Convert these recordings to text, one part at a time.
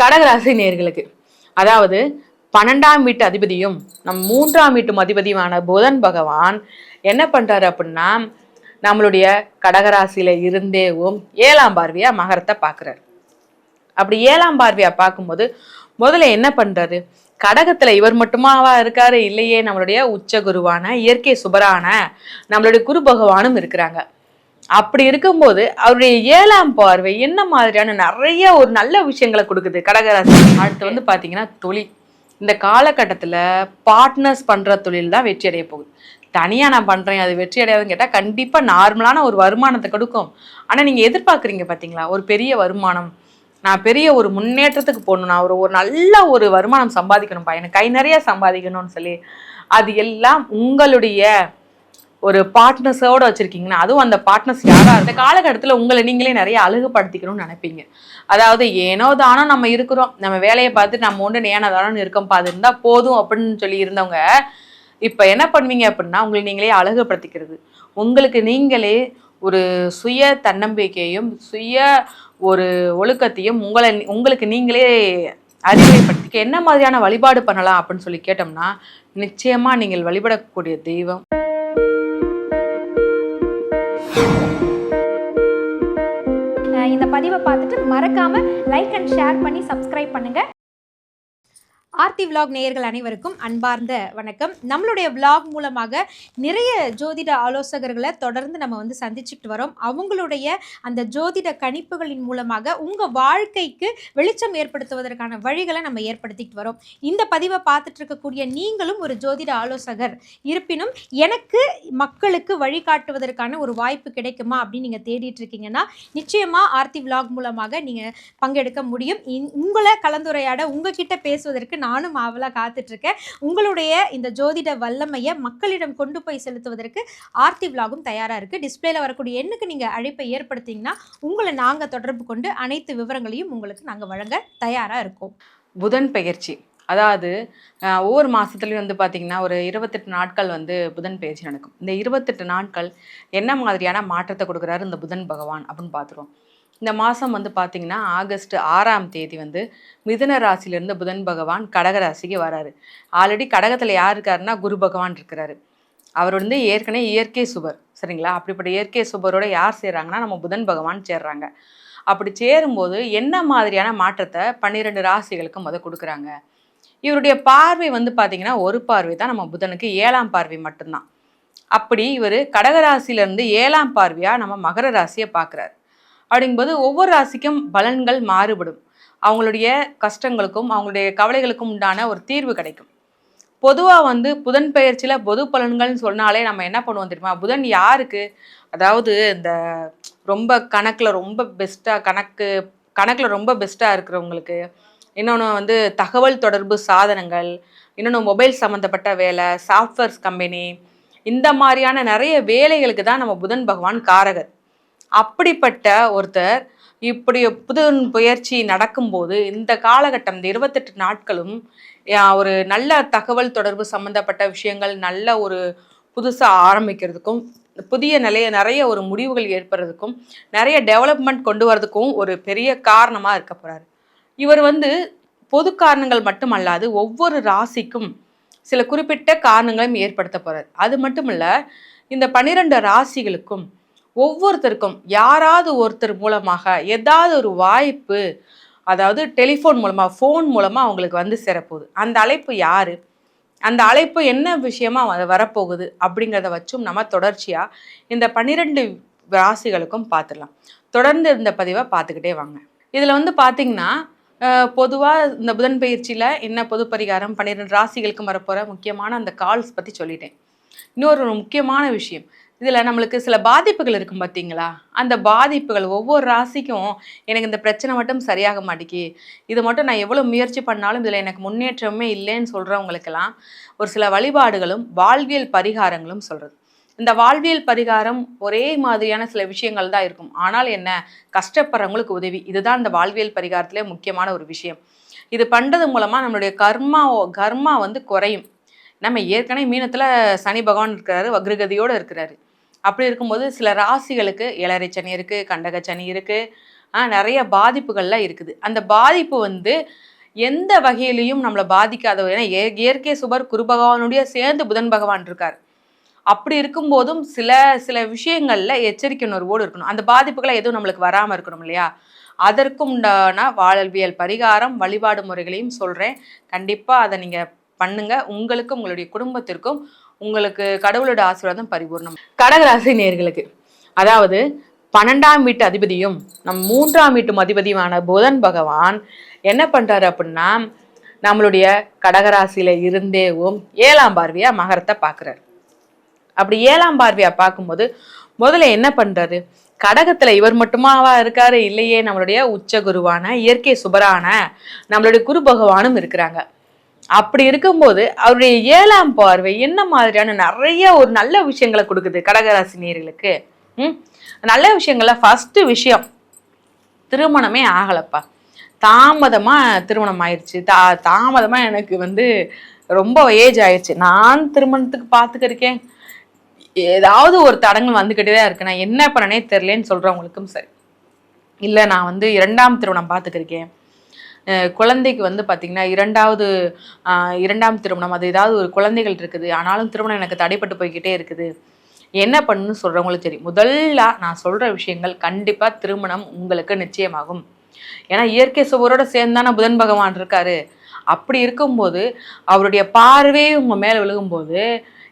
கடகராசி நேர்களுக்கு, அதாவது 12ஆம் வீட்டு அதிபதியும் நம் 3ஆம் வீட்டு அதிபதியுமான புதன் பகவான் என்ன பண்றாரு அப்படின்னா, நம்மளுடைய கடகராசியில இருந்தேவும் 7ஆம் பார்வையா மகரத்தை பார்க்கிறார். அப்படி 7ஆம் பார்வையா பார்க்கும்போது முதல்ல என்ன பண்றாரு, கடகத்துல இவர் மட்டுமாவா இருக்காரு, இல்லையே, நம்மளுடைய உச்ச குருவான இயற்கை சுபரான நம்மளுடைய குரு பகவானும் இருக்கிறாங்க. அப்படி இருக்கும்போது அவருடைய 7ஆம் பார்வை என்ன மாதிரியான நிறைய ஒரு நல்ல விஷயங்களை கொடுக்குது கடகராசி. அடுத்து வந்து பாத்தீங்கன்னா தொழில். இந்த காலகட்டத்துல பார்ட்னர்ஸ் பண்ற தொழில் தான் வெற்றி அடைய போகுது. தனியா நான் பண்றேன் அது வெற்றி அடையாதுன்னு கேட்டா கண்டிப்பா நார்மலான ஒரு வருமானத்தை கொடுக்கும். ஆனா நீங்க எதிர்பார்க்குறீங்க பாத்தீங்களா, ஒரு பெரிய வருமானம், நான் பெரிய ஒரு முன்னேற்றத்துக்கு போகணும், நான் ஒரு நல்ல ஒரு வருமானம் சம்பாதிக்கணும்ப்பா, எனக்கு கை நிறைய சம்பாதிக்கணும்னு சொல்லி, அது எல்லாம் உங்களுடைய ஒரு பார்ட்னர்ஸோட வச்சிருக்கீங்கன்னா, அதுவும் அந்த பார்ட்னர்ஸ் யாரா இந்த காலகட்டத்தில் உங்களை நீங்களே நிறைய அழகுபடுத்திக்கணும்னு நினைப்பீங்க. அதாவது ஏனோ தானோ நம்ம இருக்கிறோம், நம்ம வேலையை பார்த்துட்டு நம்ம ஒன்று ஏனோ தானோ இருக்கோம்ப்பா, அது இருந்தால் போதும் அப்படின்னு சொல்லி இருந்தவங்க இப்போ என்ன பண்ணுவீங்க அப்படின்னா, உங்களை நீங்களே அழகுபடுத்திக்கிறது, உங்களுக்கு நீங்களே ஒரு சுய தன்னம்பிக்கையும் சுய ஒரு ஒழுக்கத்தையும் உங்களுக்கு நீங்களே அறிவுரைப்படுத்திக்க என்ன மாதிரியான வழிபாடு பண்ணலாம் அப்படின்னு சொல்லி கேட்டோம்னா, நிச்சயமா நீங்கள் வழிபடக்கூடிய தெய்வம் இந்த பதிவை பார்த்துட்டு மறக்காம லைக் அண்ட் ஷேர் பண்ணி சப்ஸ்கிரைப் பண்ணுங்க. ஆர்த்தி விலாக் நேயர்கள் அனைவருக்கும் அன்பார்ந்த வணக்கம். நம்மளுடைய விலாக் மூலமாக நிறைய ஜோதிட ஆலோசகர்களை தொடர்ந்து நம்ம வந்து சந்திச்சுட்டு வரோம். அவங்களுடைய அந்த ஜோதிட கணிப்புகளின் மூலமாக உங்கள் வாழ்க்கைக்கு வெளிச்சம் ஏற்படுத்துவதற்கான வழிகளை நம்ம ஏற்படுத்திட்டு வரோம். இந்த பதிவை பார்த்துட்டு இருக்கக்கூடிய நீங்களும் ஒரு ஜோதிட ஆலோசகர் இருப்பினும் எனக்கு மக்களுக்கு வழிகாட்டுவதற்கான ஒரு வாய்ப்பு கிடைக்குமா அப்படின்னு நீங்கள் தேடிட்டு இருக்கீங்கன்னா நிச்சயமாக ஆர்த்தி விலாக் மூலமாக நீங்கள் பங்கெடுக்க முடியும். உங்களை கலந்துரையாட உங்ககிட்ட பேசுவதற்கு நானும் ஆவலாக காத்துட்ருக்கேன். உங்களுடைய இந்த ஜோதிட வல்லமையை மக்களிடம் கொண்டு போய் செலுத்துவதற்கு ஆர்த்தி விலாகும் தயாராக இருக்குது. டிஸ்பிளேல வரக்கூடிய எண்ணுக்கு நீங்கள் அழைப்பை ஏற்படுத்திங்கன்னா உங்களை நாங்கள் தொடர்பு கொண்டு அனைத்து விவரங்களையும் உங்களுக்கு நாங்கள் வழங்க தயாராக இருக்கோம். புதன் பெயர்ச்சி, அதாவது ஒவ்வொரு மாதத்துலேயும் வந்து பார்த்திங்கன்னா ஒரு 28 நாட்கள் வந்து புதன் பெயர்ச்சி நடக்கும். இந்த 28 நாட்கள் என்ன மாதிரியான மாற்றத்தை கொடுக்குறாரு இந்த புதன் பகவான் அப்படின்னு பார்த்துருவோம். இந்த மாதம் வந்து பார்த்திங்கன்னா ஆகஸ்ட் 6ஆம் தேதி வந்து மிதுன ராசியிலேருந்து புதன் பகவான் கடக ராசிக்கு வராரு. ஆல்ரெடி கடகத்தில் யார் இருக்காருன்னா குரு பகவான் இருக்கிறாரு. அவர் வந்து ஏற்கனவே இயற்கை சுபர், சரிங்களா? அப்படிப்பட்ட இயற்கை சுபரோட யார் சேர்றாங்கன்னா நம்ம புதன் பகவான் சேர்றாங்க. அப்படி சேரும்போது என்ன மாதிரியான மாற்றத்தை 12 ராசிகளுக்கு கொடுக்குறாங்க. இவருடைய பார்வை வந்து பார்த்திங்கன்னா ஒரு பார்வை தான் நம்ம புதனுக்கு, 7ஆம் பார்வை மட்டும்தான். அப்படி இவர் கடகராசியிலேருந்து 7ஆம் பார்வையாக நம்ம மகர ராசியை பார்க்குறாரு. அப்படிங்கும்போது ஒவ்வொரு ராசிக்கும் பலன்கள் மாறுபடும். அவங்களுடைய கஷ்டங்களுக்கும் அவங்களுடைய கவலைகளுக்கும் உண்டான ஒரு தீர்வு கிடைக்கும். பொதுவாக வந்து புதன் பெயர்ச்சியில் பொது பலன்கள்னு சொன்னாலே நம்ம என்ன பண்ணுவோம் தெரியுமா, புதன் யாருக்கு, அதாவது இந்த ரொம்ப கணக்கில் ரொம்ப பெஸ்ட்டாக இருக்கிறவங்களுக்கு, இன்னொன்று வந்து தகவல் தொடர்பு சாதனங்கள், இன்னொன்று மொபைல் சம்மந்தப்பட்ட வேலை, சாஃப்ட்வேர்ஸ் கம்பெனி, இந்த மாதிரியான நிறைய வேலைகளுக்கு தான் நம்ம புதன் பகவான் காரகர். அப்படிப்பட்ட ஒருத்தர் இப்படி புதன் பெயர்ச்சி நடக்கும்போது இந்த காலகட்டம் இந்த 28 நாட்களும் ஒரு நல்ல தகவல் தொடர்பு சம்மந்தப்பட்ட விஷயங்கள் நல்ல ஒரு புதுசாக ஆரம்பிக்கிறதுக்கும் புதிய நிறைய ஒரு முடிவுகள் ஏற்படுறதுக்கும் நிறைய டெவலப்மெண்ட் கொண்டு வரதுக்கும் ஒரு பெரிய காரணமாக இருக்க போகிறாரு. இவர் வந்து பொது காரணங்கள் மட்டுமல்லாது ஒவ்வொரு ராசிக்கும் சில குறிப்பிட்ட காரணங்களையும் ஏற்படுத்த போகிறார். அது மட்டும் இல்லை, இந்த 12 ராசிகளுக்கும் ஒவ்வொருத்தருக்கும் யாராவது ஒருத்தர் மூலமாக ஏதாவது ஒரு வாய்ப்பு, அதாவது டெலிஃபோன் மூலமாக ஃபோன் மூலமாக அவங்களுக்கு வந்து சேரப்போகுது. அந்த அழைப்பு யார், அந்த அழைப்பு என்ன விஷயமா வரப்போகுது அப்படிங்கிறத வச்சும் நம்ம தொடர்ச்சியாக இந்த 12 ராசிகளுக்கும் பார்த்துடலாம். தொடர்ந்து இந்த பதிவை பார்த்துக்கிட்டே வாங்க. இதில் வந்து பார்த்திங்கன்னா பொதுவாக இந்த புதன் பயிற்சியில் என்ன பொது பரிகாரம் 12 ராசிகளுக்கும் வரப்போகிற முக்கியமான அந்த கால்ஸ் பற்றி சொல்லிட்டேன். இன்னொரு முக்கியமான விஷயம், இதில் நம்மளுக்கு சில பாதிப்புகள் இருக்கும் பார்த்தீங்களா, அந்த பாதிப்புகள் ஒவ்வொரு ராசிக்கும் எனக்கு இந்த பிரச்சனை மட்டும் சரியாக மாட்டேங்கி, இது மட்டும் நான் எவ்வளோ முயற்சி பண்ணாலும் இதில் எனக்கு முன்னேற்றமே இல்லைன்னு சொல்கிறவங்களுக்கெல்லாம் ஒரு சில வழிபாடுகளும் வாழ்வியல் பரிகாரங்களும் சொல்கிறது. இந்த வாழ்வியல் பரிகாரம் ஒரே மாதிரியான சில விஷயங்கள் தான் இருக்கும், ஆனால் என்ன, கஷ்டப்படுறவங்களுக்கு உதவி, இதுதான் இந்த வாழ்வியல் பரிகாரத்திலே முக்கியமான ஒரு விஷயம். இது பண்ணுறது மூலமாக நம்மளுடைய கர்மா வந்து குறையும். நம்ம ஏற்கனவே மீனத்தில் சனி பகவான் இருக்கிறாரு, வக்ரகதியோடு இருக்கிறாரு. அப்படி இருக்கும்போது சில ராசிகளுக்கு ஏழரை சனி இருக்குது, கண்டக சனி இருக்குது, நிறைய பாதிப்புகள்லாம் இருக்குது. அந்த பாதிப்பு வந்து எந்த வகையிலையும் நம்மளை பாதிக்காத, ஏன்னா இயற்கை சுபர் குரு பகவானுடைய சேர்ந்து புதன் பகவான் இருக்கார். அப்படி இருக்கும்போதும் சில சில விஷயங்கள்ல எச்சரிக்கை உணர்வோடு இருக்கணும். அந்த பாதிப்புகளை எதுவும் நம்மளுக்கு வராம இருக்கணும் இல்லையா? அதற்கு உண்டான வாழ்வியல் பரிகாரம் வழிபாடு முறைகளையும் சொல்றேன். கண்டிப்பா அதை நீங்க பண்ணுங்க. உங்களுக்கும் உங்களுடைய குடும்பத்திற்கும் உங்களுக்கு கடவுளோட ஆசீர்வாதம் பரிபூர்ணம். கடகராசி நேயர்களுக்கு, அதாவது 12ஆம் வீட்டு அதிபதியும் நம் 3ஆம் வீட்டு அதிபதியுமான புதன் பகவான் என்ன பண்றாரு அப்படின்னா, நம்மளுடைய கடகராசியில இருந்தேவும் 7ஆம் பார்வையா மகரத்தை பார்க்குறாரு. அப்படி 7ஆம் பார்வையா பார்க்கும்போது முதல்ல என்ன பண்றாரு, கடகத்துல இவர் மட்டுமாவா இருக்காரு, இல்லையே, நம்மளுடைய உச்ச குருவான இயற்கை சுபரான நம்மளுடைய குரு பகவானும் இருக்கிறாங்க. அப்படி இருக்கும்போது அவருடைய 7ஆம் பார்வை என்ன மாதிரியான நிறைய ஒரு நல்ல விஷயங்களை கொடுக்குது கடகராசி நேயர்களுக்கு. நல்ல விஷயங்கள்ல ஃபர்ஸ்ட் விஷயம், திருமணமே ஆகலப்பா, தாமதமா திருமணம் ஆயிடுச்சு, தாமதமா எனக்கு வந்து ரொம்ப ஏஜ் ஆயிடுச்சு, நான் திருமணத்துக்கு பார்த்துக்கிருக்கேன், ஏதாவது ஒரு தடங்கள் வந்துக்கிட்டே தான் இருக்கு, நான் என்ன பண்ணனே தெரியலன்னு சொல்றவங்களுக்கும் சரி, இல்லை நான் வந்து 2ஆம் திருமணம் பார்த்துக்கிருக்கேன், குழந்தைக்கு வந்து பார்த்தீங்கன்னா இரண்டாம் திருமணம், அது ஏதாவது ஒரு குழந்தைகள் இருக்குது, ஆனாலும் திருமணம் எனக்கு தடைப்பட்டு போய்கிட்டே இருக்குது, என்ன பண்ணுன்னு சொல்கிறவங்களும் சரி, முதல்ல நான் சொல்கிற விஷயங்கள் கண்டிப்பாக திருமணம் உங்களுக்கு நிச்சயமாகும். ஏன்னா இயற்கை சுவரோட சேர்ந்தான புதன் பகவான் இருக்காரு. அப்படி இருக்கும்போது அவருடைய பார்வை உங்கள் மேலே விழுகும்போது,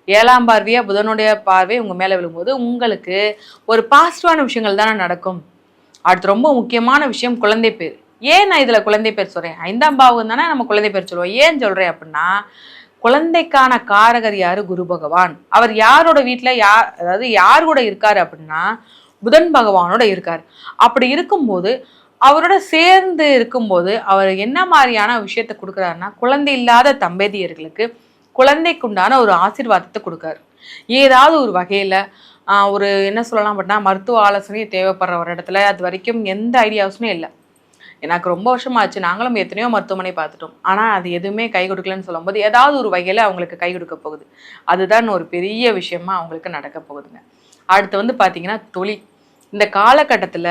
7ஆம் பார்வையாக புதனுடைய பார்வை உங்கள் மேலே விழுகும்போது உங்களுக்கு ஒரு பாசிட்டிவான விஷயங்கள் தானே நடக்கும். அடுத்து ரொம்ப முக்கியமான விஷயம் குழந்தை பேர். ஏன் நான் இதில் குழந்தை பேர் சொல்கிறேன், 5ஆம் பாவம் தானே நம்ம குழந்தை பேர் சொல்லுவோம். ஏன் சொல்கிறேன் அப்படின்னா, குழந்தைக்கான காரகர் யாரு, குரு பகவான். அவர் யாரோட வீட்டில் அதாவது யார் கூட இருக்காரு அப்படின்னா புதன் பகவானோட இருக்கார். அப்படி இருக்கும்போது அவரோட சேர்ந்து இருக்கும்போது அவர் என்ன மாதிரியான விஷயத்தை கொடுக்குறாருன்னா, குழந்தை இல்லாத தம்பதியர்களுக்கு குழந்தைக்குண்டான ஒரு ஆசீர்வாதத்தை கொடுக்காரு. ஏதாவது ஒரு வகையில் ஒரு என்ன சொல்லலாம் அப்படின்னா, மருத்துவ ஆலோசனை தேவைப்படுற ஒரு இடத்துல அது வரைக்கும் எந்த ஐடியாஸுமே இல்லை. எனக்கு ரொம்ப வருஷமாச்சு, நாங்களும் எத்தனையோ மருத்துவமனை பார்த்துட்டோம், ஆனால் அது எதுவுமே கை கொடுக்கலன்னு சொல்லும்போது ஏதாவது ஒரு வகையில் அவங்களுக்கு கை கொடுக்க போகுது. அதுதான் ஒரு பெரிய விஷயமா அவங்களுக்கு நடக்க போகுதுங்க. அடுத்து வந்து பார்த்தீங்கன்னா தொழில். இந்த காலகட்டத்தில்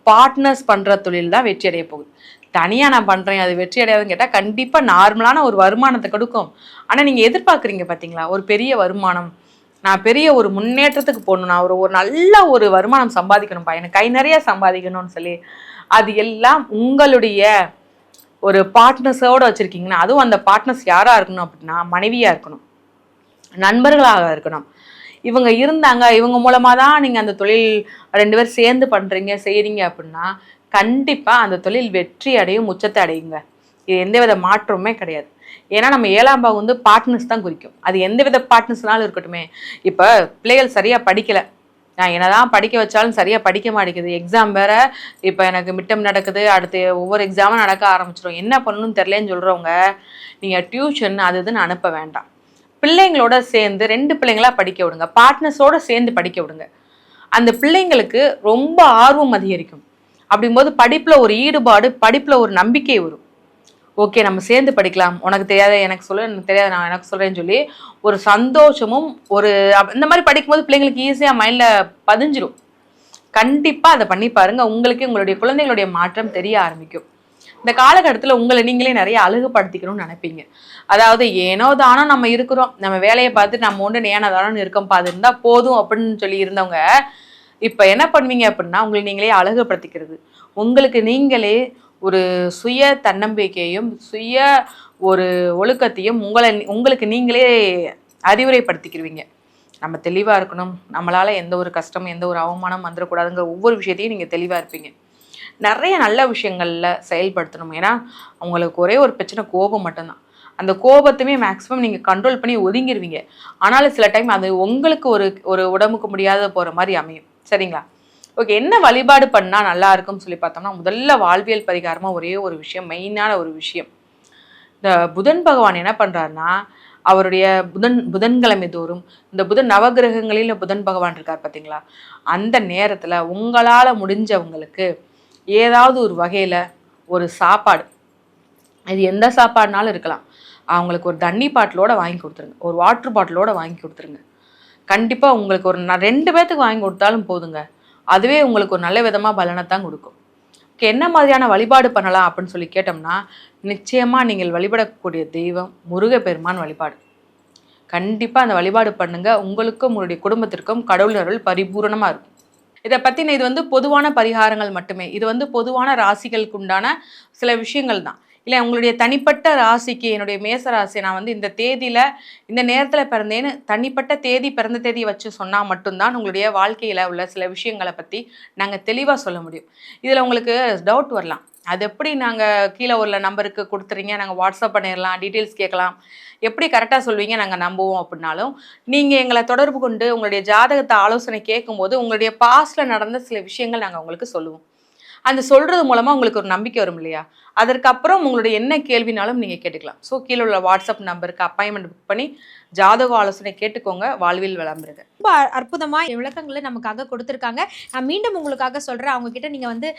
பார்ட்னர்ஸ் பண்ணுற தொழில் தான் வெற்றி அடைய போகுது. தனியாக நான் பண்ணுறேன் அது வெற்றி அடையாதுன்னு கேட்டால் கண்டிப்பாக நார்மலான ஒரு வருமானத்தை கொடுக்கும். ஆனால் நீங்கள் எதிர்பார்க்குறீங்க பார்த்தீங்களா, ஒரு பெரிய வருமானம், நான் பெரிய ஒரு முன்னேற்றத்துக்கு போகணும், நான் ஒரு நல்ல ஒரு வருமானம் சம்பாதிக்கணும்ப்பா, எனக்கு கை நிறைய சம்பாதிக்கணும்னு சொல்லி, அது எல்லாம் உங்களுடைய ஒரு பார்ட்னர்ஸோடு வச்சுருக்கீங்கன்னா, அதுவும் அந்த பார்ட்னர்ஸ் யாராக இருக்கணும் அப்படின்னா மனைவியாக இருக்கணும், நண்பர்களாக இருக்கணும். இவங்க இருந்தாங்க, இவங்க மூலமாக தான் நீங்கள் அந்த தொழில் 2 பேர் சேர்ந்து பண்ணுறீங்க செய்கிறீங்க அப்படின்னா கண்டிப்பாக அந்த தொழில் வெற்றி அடையும், உச்சத்தை அடையுங்க. இது எந்தவித மாற்றமுமே கிடையாது. ஏன்னா நம்ம 7ஆம் பாவம் வந்து பார்ட்னர்ஸ் தான் குறிக்கும். அது எந்தவித பார்ட்னர்ஸ்னாலும் இருக்கட்டுமே. இப்போ பிள்ளைகள் சரியாக படிக்கலை, நான் என்னதான் படிக்க வச்சாலும் சரியாக படிக்க மாட்டேங்குது, எக்ஸாம் வேற, இப்போ எனக்கு மிட்டம் நடக்குது, அடுத்து ஒவ்வொரு எக்ஸாமும் நடக்க ஆரம்பிச்சிடும், என்ன பண்ணணும்னு தெரியலன்னு சொல்கிறவங்க நீங்கள் டியூஷன் அது இதுன்னு அனுப்ப வேண்டாம். பிள்ளைங்களோட சேர்ந்து 2 பிள்ளைங்களா படிக்க விடுங்க, பார்ட்னர்ஸோடு சேர்ந்து படிக்க விடுங்க. அந்த பிள்ளைங்களுக்கு ரொம்ப ஆர்வம் அதிகரிக்கும். அப்படிங்கும்போது படிப்பில் ஒரு ஈடுபாடு, படிப்பில் ஒரு நம்பிக்கை வரும். ஓகே நம்ம சேர்ந்து படிக்கலாம், உனக்கு தெரியாத எனக்கு சொல்ல, எனக்கு தெரியாத நான் எனக்கு சொல்கிறேன்னு சொல்லி ஒரு சந்தோஷமும் ஒரு இந்த மாதிரி படிக்கும்போது பிள்ளைங்களுக்கு ஈஸியாக மைண்டில் பதிஞ்சிடும். கண்டிப்பாக அதை பண்ணி பாருங்கள், உங்களுக்கு உங்களுடைய குழந்தைகளுடைய மாற்றம் தெரிய ஆரம்பிக்கும். இந்த காலகட்டத்தில் உங்களை நீங்களே நிறைய அழகுபடுத்திக்கணும்னு நினைப்பீங்க. அதாவது ஏனோ தானோ நம்ம இருக்கிறோம், நம்ம வேலையை பார்த்துட்டு நம்ம ஒன்று ஏனோ தானோன்னு இருக்கோம், அது இருந்தால் போதும் அப்படின்னு சொல்லி இருந்தவங்க இப்போ என்ன பண்ணுவீங்க அப்படின்னா, உங்களை நீங்களே அழகுபடுத்திக்கிறது, உங்களுக்கு நீங்களே ஒரு சுய தன்னம்பிக்கையும் சுய ஒரு ஒழுக்கத்தையும் உங்களுக்கு நீங்களே அறிவுரைப்படுத்திக்கிடுவீங்க. நம்ம தெளிவாக இருக்கணும், நம்மளால் எந்த ஒரு கஷ்டம் எந்த ஒரு அவமானம் வந்துடக்கூடாதுங்கிற ஒவ்வொரு விஷயத்தையும் நீங்கள் தெளிவாக இருப்பீங்க. நிறைய நல்ல விஷயங்களில் செயல்படுத்தணும். ஏன்னா அவங்களுக்கு ஒரே ஒரு பிரச்சனை, கோபம் மட்டும்தான். அந்த கோபத்தையுமே மேக்ஸிமம் நீங்கள் கண்ட்ரோல் பண்ணி ஒதுங்கிடுவீங்க. ஆனாலும் சில டைம் அது உங்களுக்கு ஒரு உடம்புக்கு முடியாத போகிற மாதிரி அமையும். சரிங்களா? ஓகே, என்ன வழிபாடு பண்ணால் நல்லா இருக்கும்னு சொல்லி பார்த்தோம்னா, முதல்ல வாழ்வியல் பரிகாரமாக ஒரே ஒரு விஷயம், மெயினான ஒரு விஷயம், இந்த புதன் பகவான் என்ன பண்ணுறாருன்னா, அவருடைய புதன்கிழமை தோறும் இந்த புதன் நவகிரகங்களில் புதன் பகவான் இருக்கார் பார்த்தீங்களா, அந்த நேரத்தில் உங்களால் முடிஞ்சவங்களுக்கு ஏதாவது ஒரு வகையில் ஒரு சாப்பாடு, இது எந்த சாப்பாடுனாலும் இருக்கலாம், அவங்களுக்கு ஒரு தண்ணி பாட்டிலோட வாங்கி கொடுத்துருங்க, ஒரு வாட்டர் பாட்டிலோட வாங்கி கொடுத்துருங்க. கண்டிப்பாக உங்களுக்கு ஒரு 2 பேர்த்துக்கு வாங்கி கொடுத்தாலும் போதுங்க, அதுவே உங்களுக்கு ஒரு நல்ல விதமாக பலனை தான் கொடுக்கும். என்ன மாதிரியான வழிபாடு பண்ணலாம் அப்படின்னு சொல்லி கேட்டோம்னா, நிச்சயமாக நீங்கள் வழிபடக்கூடிய தெய்வம் முருகப்பெருமான் வழிபாடு. கண்டிப்பாக அந்த வழிபாடு பண்ணுங்க. உங்களுக்கும் உங்களுடைய குடும்பத்திற்கும் கடவுள் அருள் பரிபூரணமாக இருக்கும். இதை பற்றின இது வந்து பொதுவான பரிகாரங்கள் மட்டுமே. இது வந்து பொதுவான ராசிகளுக்கு உண்டான சில விஷயங்கள் தான். இல்லை உங்களுடைய தனிப்பட்ட ராசிக்கு என்னுடைய மேச ராசி நான் வந்து இந்த தேதியில் இந்த நேரத்தில் பிறந்தேன்னு தனிப்பட்ட தேதி பிறந்த தேதியை வச்சு சொன்னால் மட்டும்தான் உங்களுடைய வாழ்க்கையில் உள்ள சில விஷயங்களை பற்றி நாங்கள் தெளிவாக சொல்ல முடியும். இதில் உங்களுக்கு டவுட் வரலாம், அது எப்படி நாங்கள் கீழே உள்ள நம்பருக்கு கொடுத்துறீங்க, நாங்கள் வாட்ஸ்அப் பண்ணிடலாம், டீட்டெயில்ஸ் கேட்கலாம், எப்படி கரெக்டாக சொல்வீங்க நாங்கள் நம்புவோம் அப்படின்னாலும், நீங்கள் எங்களை தொடர்பு கொண்டு உங்களுடைய ஜாதகத்தை ஆலோசனை கேட்கும்போது உங்களுடைய பாஸ்டில் நடந்த சில விஷயங்கள் நாங்கள் உங்களுக்கு சொல்லுவோம். அந்த சொல்கிறது மூலமாக உங்களுக்கு ஒரு நம்பிக்கை வரும் இல்லையா? அதற்கப்புறம் உங்களுடைய என்ன கேள்வினாலும் நீங்கள் கேட்டுக்கலாம். ஸோ கீழே உள்ள வாட்ஸ்அப் நம்பருக்கு அப்பாயின்மெண்ட் புக் பண்ணி ஜாதக ஆலோசனை கேட்டுக்கோங்க. வாழ்வில் வளம் பெறுக. ரொம்ப அற்புதமாக விளக்கங்களை நமக்காக கொடுத்துருக்காங்க. நான் மீண்டும் உங்களுக்காக சொல்கிறேன், அவங்கக்கிட்ட நீங்கள் வந்து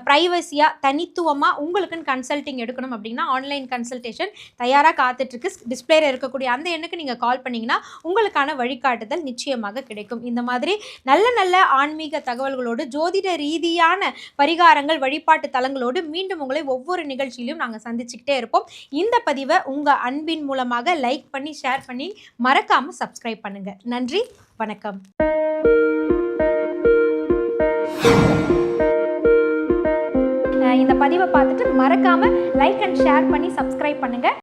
ப்ரைவசியாக தனித்துவமாக உங்களுக்குன்னு கன்சல்ட்டிங் எடுக்கணும் அப்படின்னா ஆன்லைன் கன்சல்டேஷன் தயாராக காத்துட்ருக்கு. டிஸ்பிளேல இருக்கக்கூடிய அந்த எண்ணுக்கு நீங்கள் கால் பண்ணிங்கன்னா உங்களுக்கான வழிகாட்டுதல் நிச்சயமாக கிடைக்கும். இந்த மாதிரி நல்ல நல்ல ஆன்மீக தகவல்களோடு ஜோதிட ரீதியான பரிகாரங்கள் வழிபாட்டு தலங்களோடு மீண்டும் உங்களை ஒவ்வொரு நிகழ்ச்சியிலும் நாங்கள் சந்திச்சுக்கிட்டே இருப்போம். இந்த பதிவை உங்கள் அன்பின் மூலமாக லைக் பண்ணி ஷேர் பண்ணி மறக்காமல் சப்ஸ்கிரைப் பண்ணுங்கள். நன்றி, வணக்கம். இந்த பதிவை பார்த்துட்டு மறக்காமல் லைக் அண்ட் ஷேர் பண்ணி சப்ஸ்கிரைப் பண்ணுங்கள்.